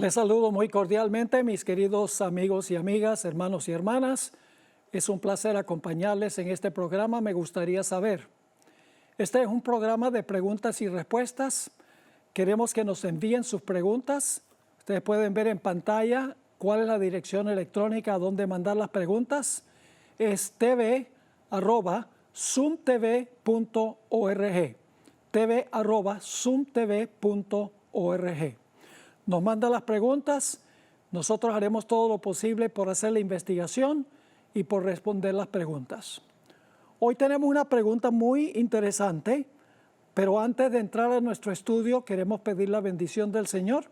Les saludo muy cordialmente, mis queridos amigos y amigas, hermanos y hermanas. Es un placer acompañarles en este programa. Me gustaría saber. Este es un programa de preguntas y respuestas. Queremos que nos envíen sus preguntas. Ustedes pueden ver en pantalla cuál es la dirección electrónica a donde mandar las preguntas. Es tv@zoomtv.org. tv@zoomtv.org. Nos manda las preguntas, nosotros haremos todo lo posible por hacer la investigación y por responder las preguntas. Hoy tenemos una pregunta muy interesante, pero antes de entrar a nuestro estudio queremos pedir la bendición del Señor,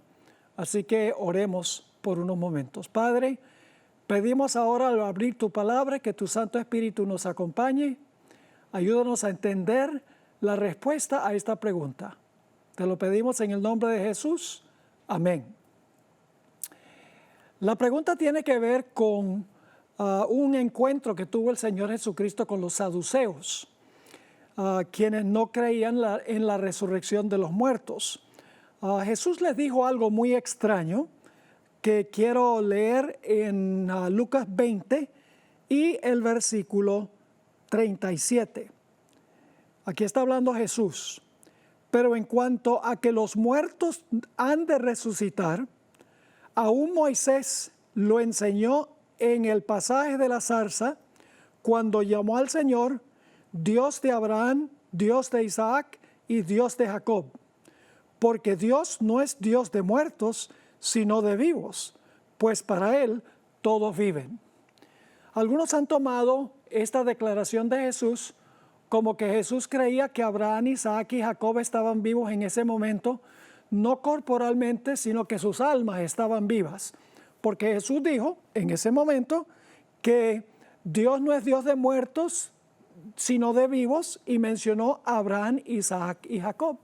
así que oremos por unos momentos. Padre, pedimos ahora al abrir tu palabra que tu Santo Espíritu nos acompañe, ayúdanos a entender la respuesta a esta pregunta. Te lo pedimos en el nombre de Jesús. Amén. La pregunta tiene que ver con un encuentro que tuvo el Señor Jesucristo con los saduceos, quienes no creían en la resurrección de los muertos. Jesús les dijo algo muy extraño que quiero leer en Lucas 20 y el versículo 37. Aquí está hablando Jesús. Pero en cuanto a que los muertos han de resucitar, aún Moisés lo enseñó en el pasaje de la zarza, cuando llamó al Señor, Dios de Abraham, Dios de Isaac y Dios de Jacob. Porque Dios no es Dios de muertos, sino de vivos, pues para Él todos viven. Algunos han tomado esta declaración de Jesús como que Jesús creía que Abraham, Isaac y Jacob estaban vivos en ese momento, no corporalmente, sino que sus almas estaban vivas. Porque Jesús dijo en ese momento que Dios no es Dios de muertos, sino de vivos, y mencionó a Abraham, Isaac y Jacob.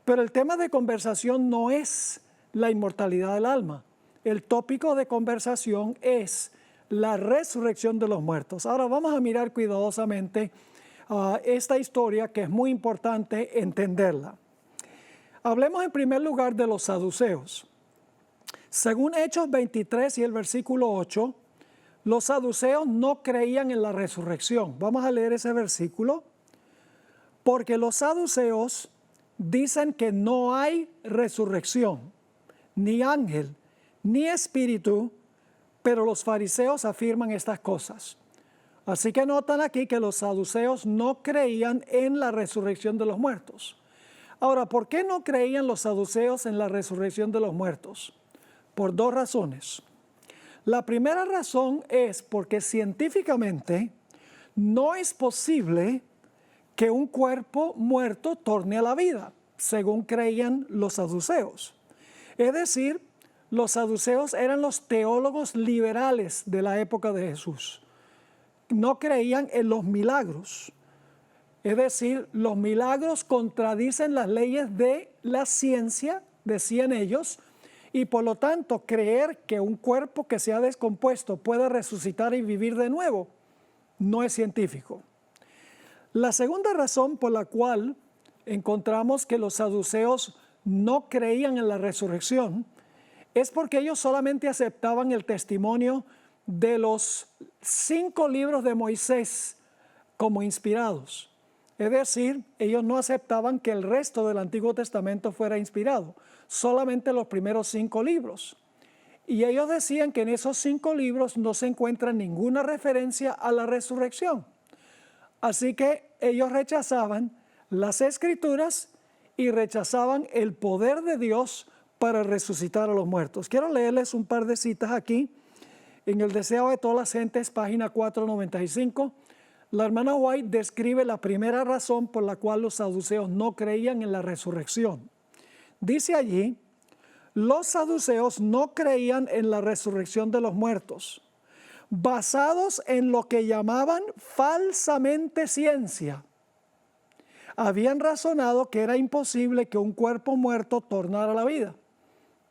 Pero el tema de conversación no es la inmortalidad del alma. El tópico de conversación es la resurrección de los muertos. Ahora vamos a mirar cuidadosamente esta historia, que es muy importante entenderla. Hablemos en primer lugar de los saduceos. Según Hechos 23 y el versículo 8, los saduceos no creían en la resurrección. Vamos a leer ese versículo. Porque los saduceos dicen que no hay resurrección, ni ángel, ni espíritu, pero los fariseos afirman estas cosas. Así que notan aquí que los saduceos no creían en la resurrección de los muertos. Ahora, ¿por qué no creían los saduceos en la resurrección de los muertos? Por dos razones. La primera razón es porque científicamente no es posible que un cuerpo muerto torne a la vida, según creían los saduceos. Es decir, los saduceos eran los teólogos liberales de la época de Jesús. No creían en los milagros. Es decir, los milagros contradicen las leyes de la ciencia, decían ellos, y por lo tanto creer que un cuerpo que se ha descompuesto puede resucitar y vivir de nuevo no es científico. La segunda razón por la cual encontramos que los saduceos no creían en la resurrección es porque ellos solamente aceptaban el testimonio de los 5 libros de Moisés como inspirados. Es decir, ellos no aceptaban que el resto del Antiguo Testamento fuera inspirado, solamente los primeros 5 libros. Y ellos decían que en esos 5 libros no se encuentra ninguna referencia a la resurrección. Así que ellos rechazaban las Escrituras y rechazaban el poder de Dios para resucitar a los muertos. Quiero leerles un par de citas aquí. En El deseo de todas las gentes, página 495, la hermana White describe la primera razón por la cual los saduceos no creían en la resurrección. Dice allí, los saduceos no creían en la resurrección de los muertos, basados en lo que llamaban falsamente ciencia. Habían razonado que era imposible que un cuerpo muerto tornara a la vida.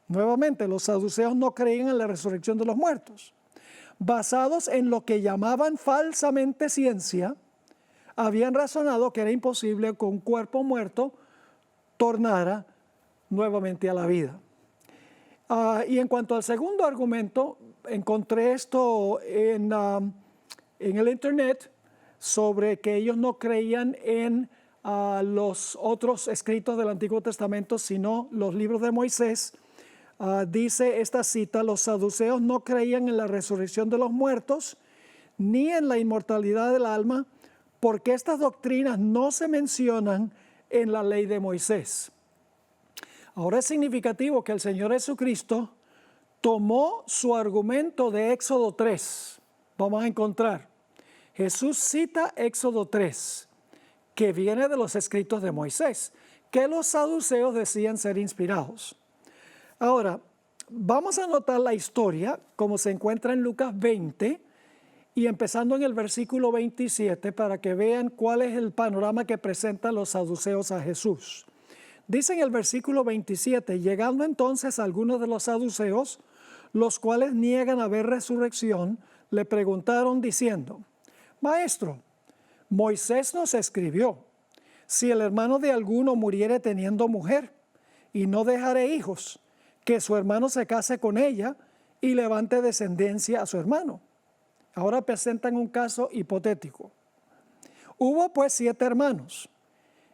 Nuevamente, los saduceos no creían en la resurrección de los muertos. Basados en lo que llamaban falsamente ciencia, habían razonado que era imposible que un cuerpo muerto tornara nuevamente a la vida. Y en cuanto al segundo argumento, encontré esto en el internet sobre que ellos no creían en los otros escritos del Antiguo Testamento, sino los libros de Moisés. Dice esta cita: los saduceos no creían en la resurrección de los muertos ni en la inmortalidad del alma, porque estas doctrinas no se mencionan en la ley de Moisés. Ahora es significativo que el Señor Jesucristo tomó su argumento de Éxodo 3. Vamos a encontrar, Jesús cita Éxodo 3, que viene de los escritos de Moisés, que los saduceos decían ser inspirados. Ahora, vamos a notar la historia como se encuentra en Lucas 20 y empezando en el versículo 27 para que vean cuál es el panorama que presentan los saduceos a Jesús. Dice en el versículo 27, llegando entonces algunos de los saduceos, los cuales niegan haber resurrección, le preguntaron diciendo: Maestro, Moisés nos escribió, si el hermano de alguno muriere teniendo mujer y no dejare hijos, que su hermano se case con ella y levante descendencia a su hermano. Ahora presentan un caso hipotético. Hubo pues 7 hermanos,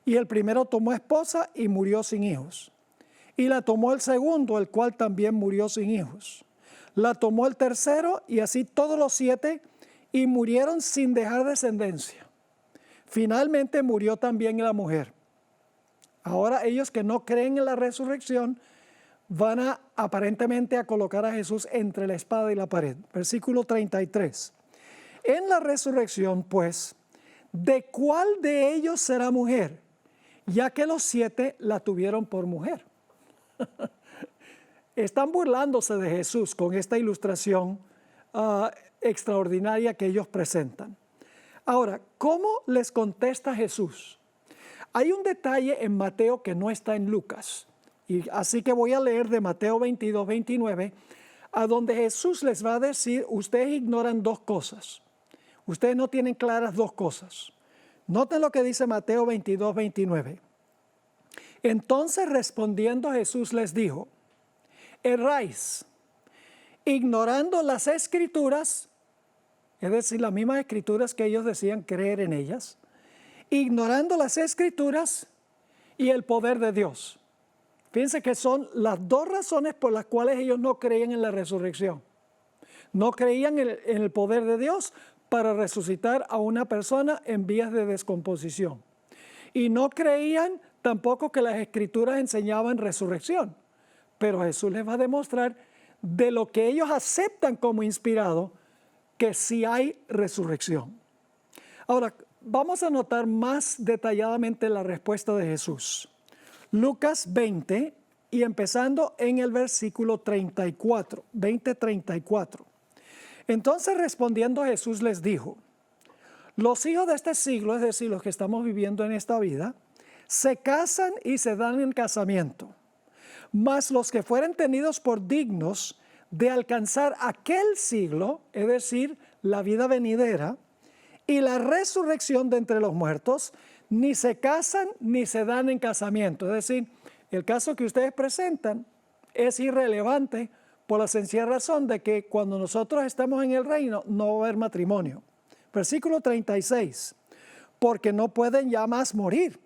y el primero tomó esposa y murió sin hijos. Y la tomó el segundo, el cual también murió sin hijos. La tomó el tercero, y así todos los 7, y murieron sin dejar descendencia. Finalmente murió también la mujer. Ahora ellos que no creen en la resurrección van aparentemente a colocar a Jesús entre la espada y la pared. Versículo 33. En la resurrección, pues, ¿de cuál de ellos será mujer? Ya que los 7 la tuvieron por mujer. Están burlándose de Jesús con esta ilustración extraordinaria que ellos presentan. Ahora, ¿cómo les contesta Jesús? Hay un detalle en Mateo que no está en Lucas. Y así que voy a leer de Mateo 22, 29, a donde Jesús les va a decir: ustedes ignoran 2 cosas. Ustedes no tienen claras 2 cosas. Noten lo que dice Mateo 22, 29. Entonces respondiendo Jesús les dijo: erráis, ignorando las escrituras, es decir, las mismas escrituras que ellos decían creer en ellas, ignorando las escrituras y el poder de Dios. Fíjense que son las 2 razones por las cuales ellos no creían en la resurrección. No creían en el poder de Dios para resucitar a una persona en vías de descomposición. Y no creían tampoco que las escrituras enseñaban resurrección. Pero Jesús les va a demostrar de lo que ellos aceptan como inspirado, que sí hay resurrección. Ahora, vamos a notar más detalladamente la respuesta de Jesús. Lucas 20 y empezando en el versículo 34, 20:34. Entonces respondiendo Jesús les dijo: los hijos de este siglo, es decir, los que estamos viviendo en esta vida, se casan y se dan en casamiento. Mas los que fueren tenidos por dignos de alcanzar aquel siglo, es decir, la vida venidera, y la resurrección de entre los muertos, ni se casan ni se dan en casamiento. Es decir, el caso que ustedes presentan es irrelevante por la sencilla razón de que cuando nosotros estamos en el reino no va a haber matrimonio. Versículo 36. Porque no pueden ya más morir,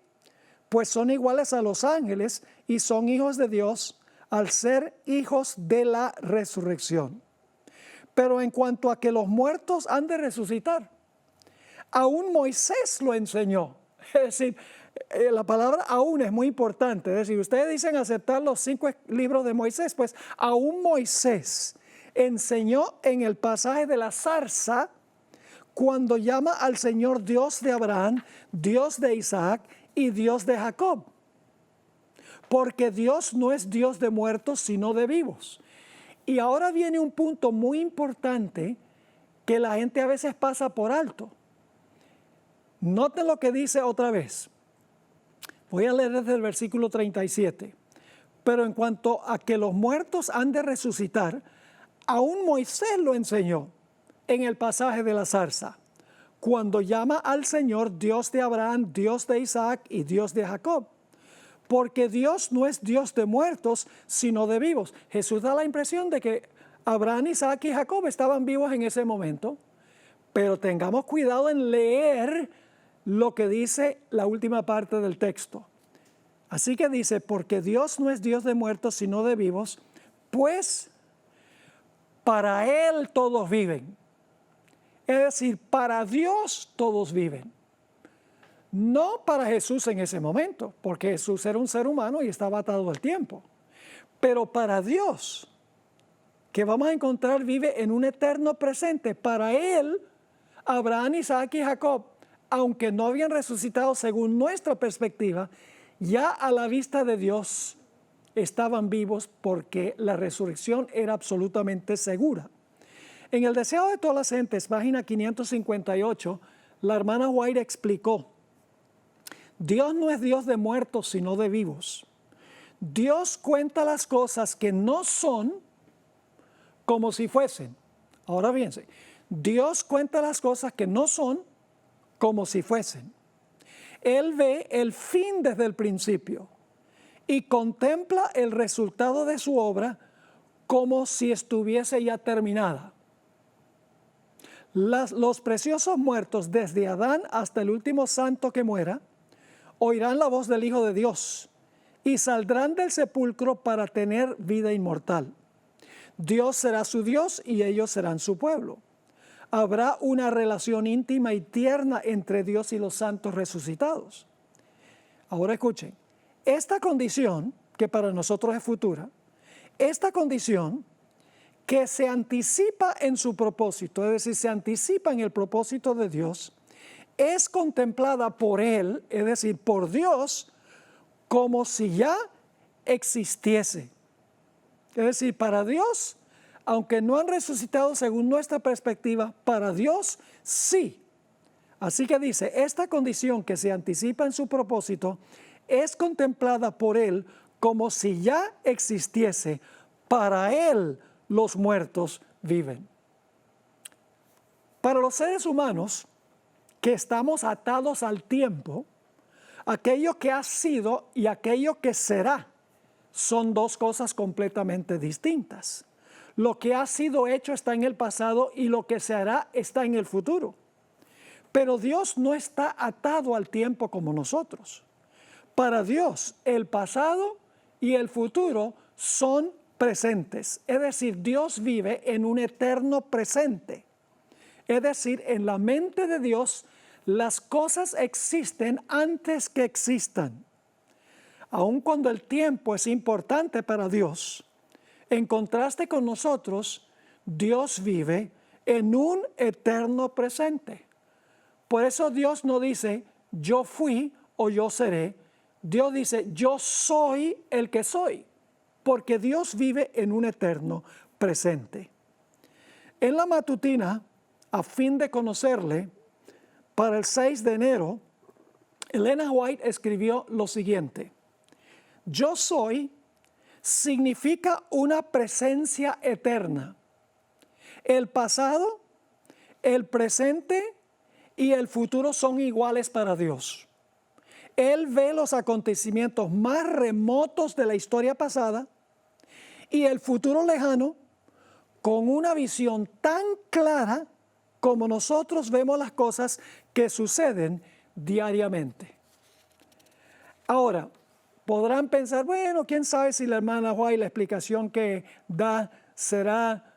pues son iguales a los ángeles y son hijos de Dios al ser hijos de la resurrección. Pero en cuanto a que los muertos han de resucitar, aún Moisés lo enseñó. Es decir, la palabra aún es muy importante. Es decir, ustedes dicen aceptar los 5 libros de Moisés, pues aún Moisés enseñó en el pasaje de la zarza, cuando llama al Señor Dios de Abraham, Dios de Isaac y Dios de Jacob. Porque Dios no es Dios de muertos, sino de vivos. Y ahora viene un punto muy importante que la gente a veces pasa por alto. Noten lo que dice otra vez. Voy a leer desde el versículo 37. Pero en cuanto a que los muertos han de resucitar, aún Moisés lo enseñó en el pasaje de la zarza, cuando llama al Señor Dios de Abraham, Dios de Isaac y Dios de Jacob. porque Dios no es Dios de muertos, sino de vivos. Jesús da la impresión de que Abraham, Isaac y Jacob estaban vivos en ese momento, pero tengamos cuidado en leer lo que dice la última parte del texto. Así que dice, porque Dios no es Dios de muertos, sino de vivos, pues para Él todos viven. Es decir, para Dios todos viven. No para Jesús en ese momento, porque Jesús era un ser humano y estaba atado al tiempo. Pero para Dios, que vamos a encontrar vive en un eterno presente, para Él, Abraham, Isaac y Jacob, aunque no habían resucitado según nuestra perspectiva, ya a la vista de Dios estaban vivos porque la resurrección era absolutamente segura. En El deseo de todas las gentes, página 558, la hermana White explicó, Dios no es Dios de muertos, sino de vivos. Dios cuenta las cosas que no son como si fuesen. Ahora fíjense, Dios cuenta las cosas que no son como si fuesen. Él ve el fin desde el principio y contempla el resultado de su obra como si estuviese ya terminada. Los preciosos muertos, desde Adán hasta el último santo que muera, oirán la voz del Hijo de Dios y saldrán del sepulcro para tener vida inmortal. Dios será su Dios y ellos serán su pueblo. Habrá una relación íntima y tierna entre Dios y los santos resucitados. Ahora escuchen, esta condición, que para nosotros es futura, esta condición que se anticipa en su propósito, es decir, se anticipa en el propósito de Dios, es contemplada por Él, es decir, por Dios, como si ya existiese. Es decir, para Dios, aunque no han resucitado según nuestra perspectiva, para Dios sí. Así que dice, esta condición que se anticipa en su propósito es contemplada por Él como si ya existiese. Para Él los muertos viven. Para los seres humanos que estamos atados al tiempo, aquello que ha sido y aquello que será son dos cosas completamente distintas. Lo que ha sido hecho está en el pasado y lo que se hará está en el futuro. Pero Dios no está atado al tiempo como nosotros. Para Dios, el pasado y el futuro son presentes. Es decir, Dios vive en un eterno presente. Es decir, en la mente de Dios, las cosas existen antes que existan. Aun cuando el tiempo es importante para Dios, en contraste con nosotros, Dios vive en un eterno presente. Por eso Dios no dice, yo fui o yo seré. Dios dice, yo soy el que soy, porque Dios vive en un eterno presente. En la matutina, a fin de conocerle, para el 6 de enero, Elena White escribió lo siguiente: yo soy significa una presencia eterna. El pasado, el presente y el futuro son iguales para Dios. Él ve los acontecimientos más remotos de la historia pasada y el futuro lejano con una visión tan clara como nosotros vemos las cosas que suceden diariamente. Ahora, podrán pensar, bueno, quién sabe si la hermana White, la explicación que da será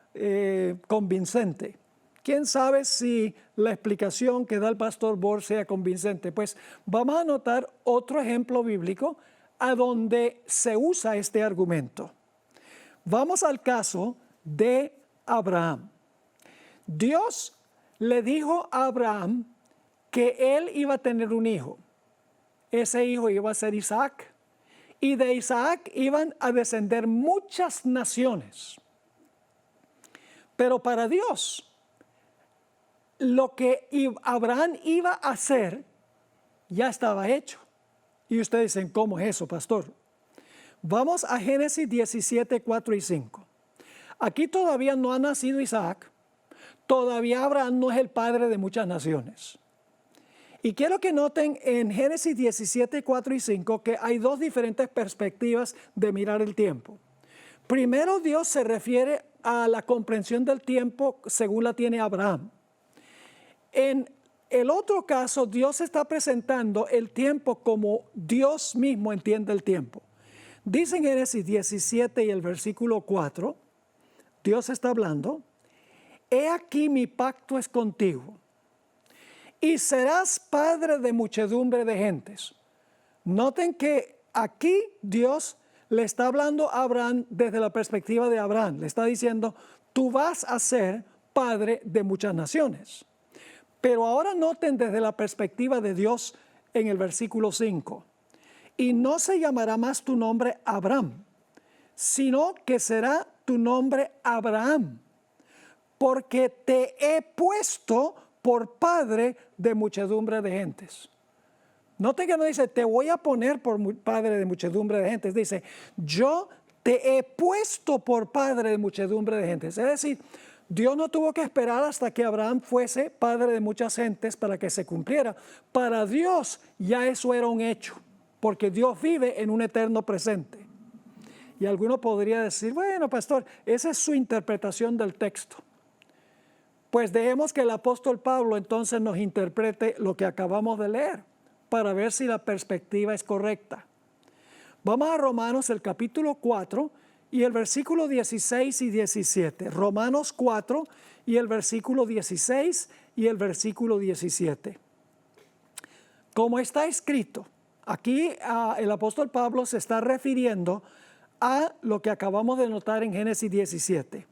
convincente. ¿Quién sabe si la explicación que da el pastor Bohr sea convincente? Pues vamos a notar otro ejemplo bíblico a donde se usa este argumento. Vamos al caso de Abraham. Dios le dijo a Abraham que él iba a tener un hijo. Ese hijo iba a ser Isaac. Y de Isaac iban a descender muchas naciones. Pero para Dios, lo que Abraham iba a hacer ya estaba hecho. Y ustedes dicen, ¿cómo es eso, pastor? Vamos a Génesis 17, 4 y 5. Aquí todavía no ha nacido Isaac. Todavía Abraham no es el padre de muchas naciones. Y quiero que noten en Génesis 17, 4 y 5 que hay dos diferentes perspectivas de mirar el tiempo. Primero, Dios se refiere a la comprensión del tiempo según la tiene Abraham. En el otro caso, Dios está presentando el tiempo como Dios mismo entiende el tiempo. Dice en Génesis 17 y el versículo 4, Dios está hablando, he aquí mi pacto es contigo, y serás padre de muchedumbre de gentes. Noten que aquí Dios le está hablando a Abraham desde la perspectiva de Abraham. Le está diciendo, tú vas a ser padre de muchas naciones. Pero ahora noten desde la perspectiva de Dios en el versículo 5. Y no se llamará más tu nombre Abraham, sino que será tu nombre Abraham, porque te he puesto por padre de muchedumbre de gentes. Noten que no dice, te voy a poner por padre de muchedumbre de gentes. Dice, yo te he puesto por padre de muchedumbre de gentes. Es decir, Dios no tuvo que esperar hasta que Abraham fuese padre de muchas gentes para que se cumpliera. Para Dios ya eso era un hecho, porque Dios vive en un eterno presente. Y alguno podría decir, bueno, pastor, esa es su interpretación del texto. Pues dejemos que el apóstol Pablo entonces nos interprete lo que acabamos de leer para ver si la perspectiva es correcta. Vamos a Romanos el capítulo 4 y el versículo 16 y 17. Romanos 4 y el versículo 16 y el versículo 17. Como está escrito, aquí el apóstol Pablo se está refiriendo a lo que acabamos de notar en Génesis 17.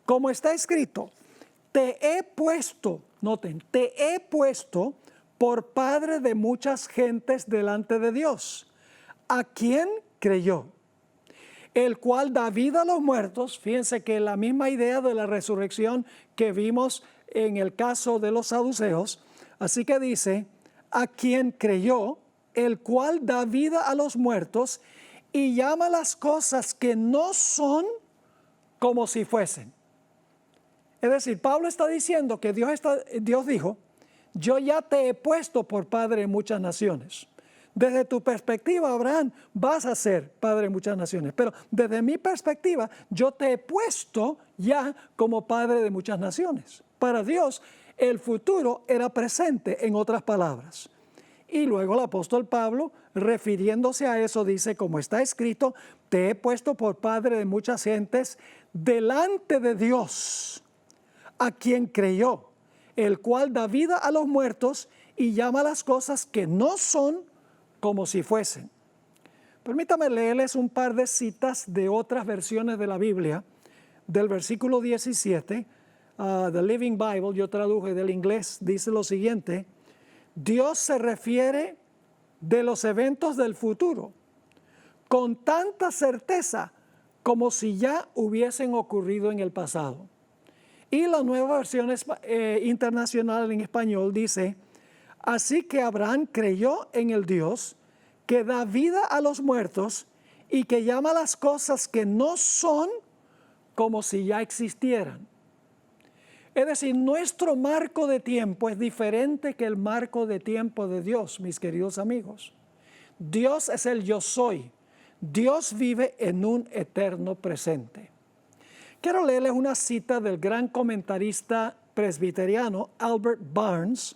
Como está escrito, te he puesto, noten, te he puesto por padre de muchas gentes delante de Dios, a quien creyó, el cual da vida a los muertos. Fíjense que la misma idea de la resurrección que vimos en el caso de los saduceos, así que dice, a quien creyó, el cual da vida a los muertos y llama las cosas que no son como si fuesen. Es decir, Pablo está diciendo que Dios dijo, yo ya te he puesto por padre de muchas naciones. Desde tu perspectiva, Abraham, vas a ser padre de muchas naciones. Pero desde mi perspectiva, yo te he puesto ya como padre de muchas naciones. Para Dios, el futuro era presente, en otras palabras. Y luego el apóstol Pablo, refiriéndose a eso, dice, como está escrito, te he puesto por padre de muchas gentes delante de Dios, a quien creyó, el cual da vida a los muertos y llama las cosas que no son como si fuesen. Permítame leerles un par de citas de otras versiones de la Biblia, del versículo 17, The Living Bible, yo traduje del inglés, dice lo siguiente, Dios se refiere de los eventos del futuro con tanta certeza como si ya hubiesen ocurrido en el pasado. Y la nueva versión internacional en español dice, así que Abraham creyó en el Dios que da vida a los muertos y que llama las cosas que no son como si ya existieran. Es decir, nuestro marco de tiempo es diferente que el marco de tiempo de Dios, mis queridos amigos. Dios es el yo soy. Dios vive en un eterno presente. Quiero leerles una cita del gran comentarista presbiteriano Albert Barnes,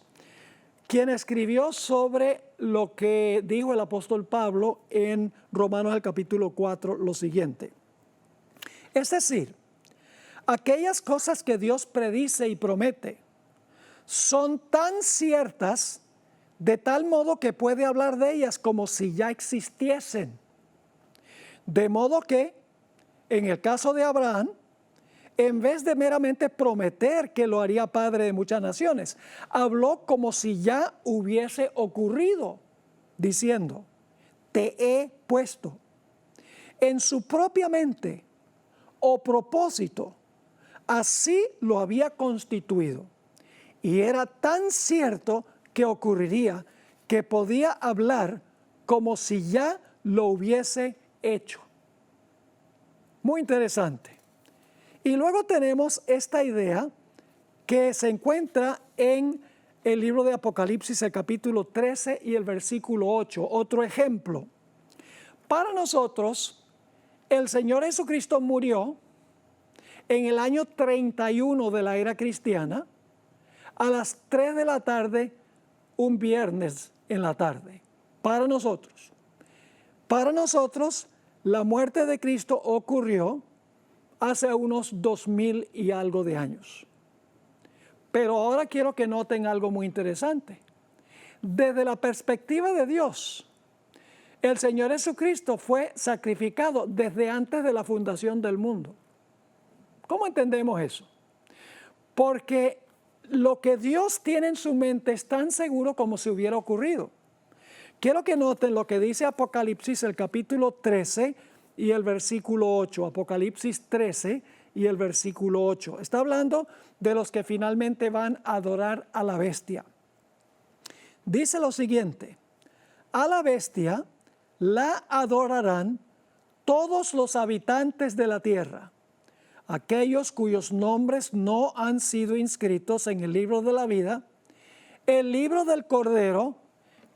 quien escribió sobre lo que dijo el apóstol Pablo en Romanos el capítulo 4 lo siguiente. Es decir, aquellas cosas que Dios predice y promete son tan ciertas de tal modo que puede hablar de ellas como si ya existiesen. De modo que, en el caso de Abraham, en vez de meramente prometer que lo haría padre de muchas naciones, habló como si ya hubiese ocurrido, diciendo, te he puesto en su propia mente o propósito, así lo había constituido. Y era tan cierto que ocurriría que podía hablar como si ya lo hubiese hecho. Muy interesante. Y luego tenemos esta idea que se encuentra en el libro de Apocalipsis, el capítulo 13 y el versículo 8. Otro ejemplo. Para nosotros, el Señor Jesucristo murió en el año 31 de la era cristiana, a las 3 de la tarde, un viernes en la tarde. Para nosotros. Para nosotros, la muerte de Cristo ocurrió hace unos 2000 y algo de años. Pero ahora quiero que noten algo muy interesante. Desde la perspectiva de Dios, el Señor Jesucristo fue sacrificado desde antes de la fundación del mundo. ¿Cómo entendemos eso? Porque lo que Dios tiene en su mente es tan seguro como si hubiera ocurrido. Quiero que noten lo que dice Apocalipsis, el capítulo 13 y el versículo 8. Apocalipsis 13 y el versículo 8. Está hablando de los que finalmente van a adorar a la bestia. Dice lo siguiente: a la bestia la adorarán todos los habitantes de la tierra, aquellos cuyos nombres no han sido inscritos en el libro de la vida, el libro del Cordero,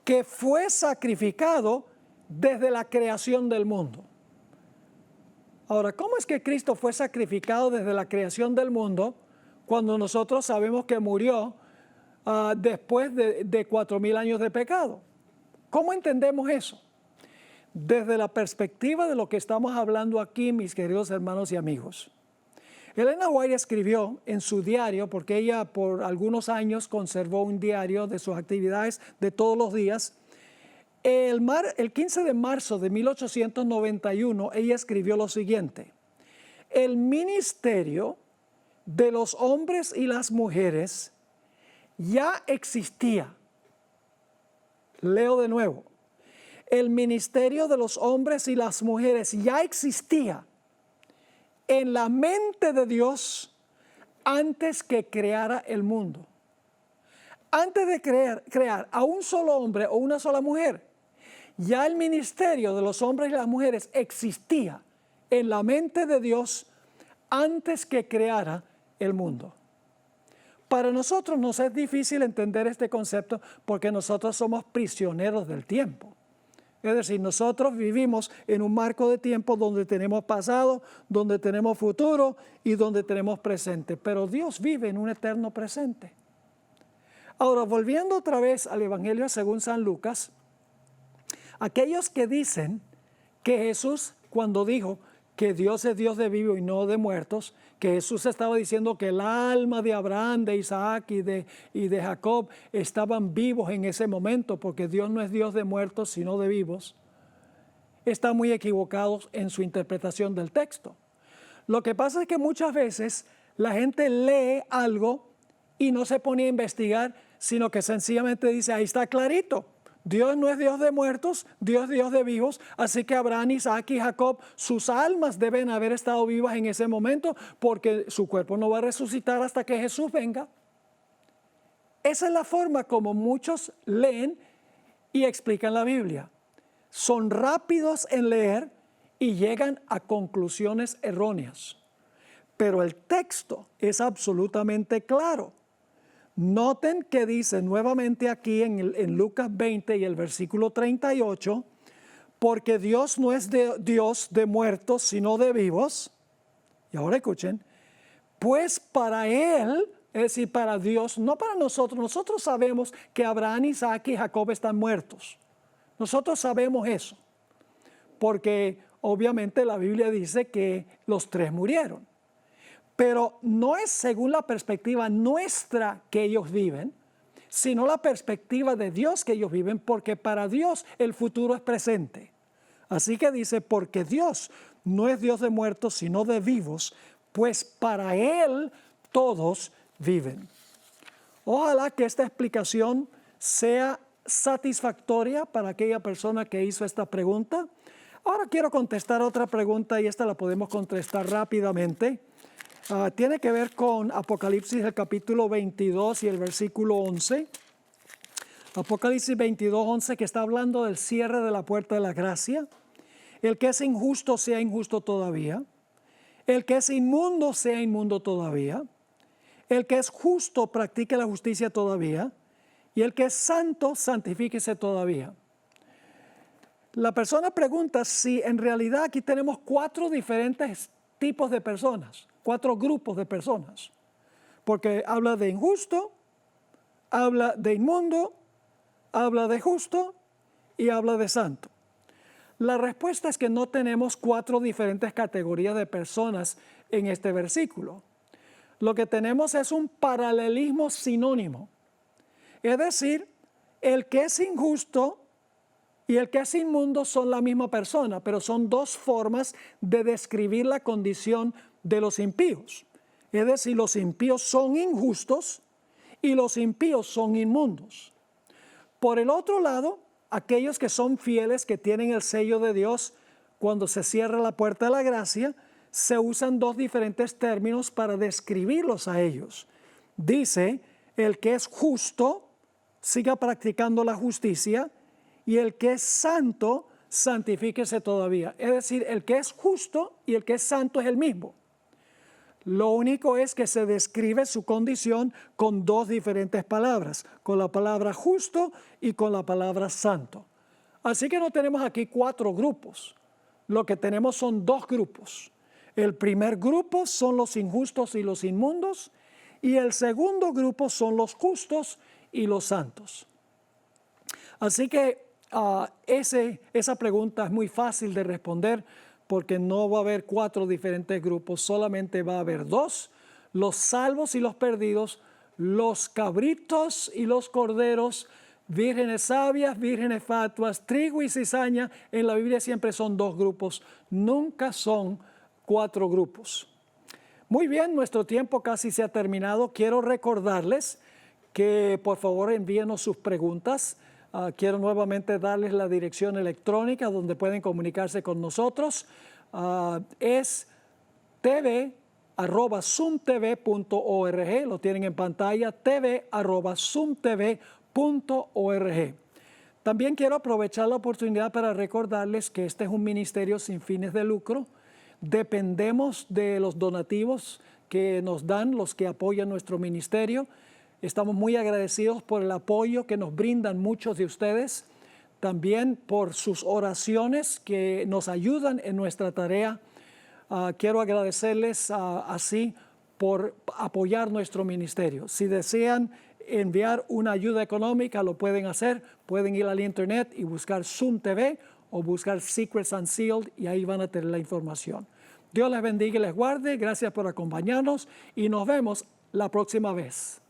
que fue sacrificado desde la creación del mundo. Ahora, ¿cómo es que Cristo fue sacrificado desde la creación del mundo cuando nosotros sabemos que murió después de 4000 años de pecado? ¿Cómo entendemos eso? Desde la perspectiva de lo que estamos hablando aquí, mis queridos hermanos y amigos. Elena White escribió en su diario, porque ella por algunos años conservó un diario de sus actividades de todos los días. El 15 de marzo de 1891, ella escribió lo siguiente: el ministerio de los hombres y las mujeres ya existía. Leo de nuevo. El ministerio de los hombres y las mujeres ya existía en la mente de Dios antes que creara el mundo. Antes de crear a un solo hombre o una sola mujer, ya el ministerio de los hombres y las mujeres existía en la mente de Dios antes que creara el mundo. Para nosotros nos es difícil entender este concepto porque nosotros somos prisioneros del tiempo. Es decir, nosotros vivimos en un marco de tiempo donde tenemos pasado, donde tenemos futuro y donde tenemos presente. Pero Dios vive en un eterno presente. Ahora, volviendo otra vez al Evangelio según San Lucas, aquellos que dicen que Jesús, cuando dijo que Dios es Dios de vivos y no de muertos, que Jesús estaba diciendo que el alma de Abraham, de Isaac y de Jacob estaban vivos en ese momento, porque Dios no es Dios de muertos, sino de vivos, están muy equivocados en su interpretación del texto. Lo que pasa es que muchas veces la gente lee algo y no se pone a investigar, sino que sencillamente dice, ahí está clarito. Dios no es Dios de muertos, Dios es Dios de vivos, así que Abraham, Isaac y Jacob, sus almas deben haber estado vivas en ese momento porque su cuerpo no va a resucitar hasta que Jesús venga. Esa es la forma como muchos leen y explican la Biblia. Son rápidos en leer y llegan a conclusiones erróneas. Pero el texto es absolutamente claro. Noten que dice nuevamente aquí en Lucas 20 y el versículo 38, porque Dios no es Dios de muertos, sino de vivos. Y ahora escuchen, pues para Él, es decir, para Dios, no para nosotros. Nosotros sabemos que Abraham, Isaac y Jacob están muertos. Nosotros sabemos eso, porque obviamente la Biblia dice que los tres murieron. Pero no es según la perspectiva nuestra que ellos viven, sino la perspectiva de Dios que ellos viven, porque para Dios el futuro es presente. Así que dice, porque Dios no es Dios de muertos, sino de vivos, pues para Él todos viven. Ojalá que esta explicación sea satisfactoria para aquella persona que hizo esta pregunta. Ahora quiero contestar otra pregunta y esta la podemos contestar rápidamente. Tiene que ver con Apocalipsis, el capítulo 22 y el versículo 11. Apocalipsis 22, 11, que está hablando del cierre de la puerta de la gracia. El que es injusto sea injusto todavía. El que es inmundo sea inmundo todavía. El que es justo practique la justicia todavía. Y el que es santo, santifíquese todavía. La persona pregunta si en realidad aquí tenemos 4 diferentes tipos de personas, 4 grupos de personas. Porque habla de injusto, habla de inmundo, habla de justo y habla de santo. La respuesta es que no tenemos 4 diferentes categorías de personas en este versículo. Lo que tenemos es un paralelismo sinónimo. Es decir, el que es injusto y el que es inmundo son la misma persona, pero son 2 formas de describir la condición de los impíos. Es decir, los impíos son injustos y los impíos son inmundos. Por el otro lado, aquellos que son fieles, que tienen el sello de Dios, cuando se cierra la puerta de la gracia, se usan 2 diferentes términos para describirlos a ellos. Dice, el que es justo, siga practicando la justicia, y el que es santo, santifíquese todavía. Es decir, el que es justo y el que es santo es el mismo. Lo único es que se describe su condición con 2 diferentes palabras, con la palabra justo y con la palabra santo. Así que no tenemos aquí 4 grupos. Lo que tenemos son 2 grupos. El primer grupo son los injustos y los inmundos, y el segundo grupo son los justos y los santos. Así que esa pregunta es muy fácil de responder, porque no va a haber 4 diferentes grupos, solamente va a haber 2, los salvos y los perdidos, los cabritos y los corderos, vírgenes sabias, vírgenes fatuas, trigo y cizaña. En la Biblia siempre son 2 grupos, nunca son 4 grupos. Muy bien, nuestro tiempo casi se ha terminado. Quiero recordarles que por favor envíenos sus preguntas. Quiero nuevamente darles la dirección electrónica donde pueden comunicarse con nosotros. Es tv@zoomtv.org, lo tienen en pantalla, tv@zoomtv.org. También quiero aprovechar la oportunidad para recordarles que este es un ministerio sin fines de lucro. Dependemos de los donativos que nos dan los que apoyan nuestro ministerio. Estamos muy agradecidos por el apoyo que nos brindan muchos de ustedes, también por sus oraciones que nos ayudan en nuestra tarea. Quiero agradecerles así por apoyar nuestro ministerio. Si desean enviar una ayuda económica, lo pueden hacer. Pueden ir al internet y buscar Zoom TV o buscar Secrets Unsealed y ahí van a tener la información. Dios les bendiga y les guarde. Gracias por acompañarnos y nos vemos la próxima vez.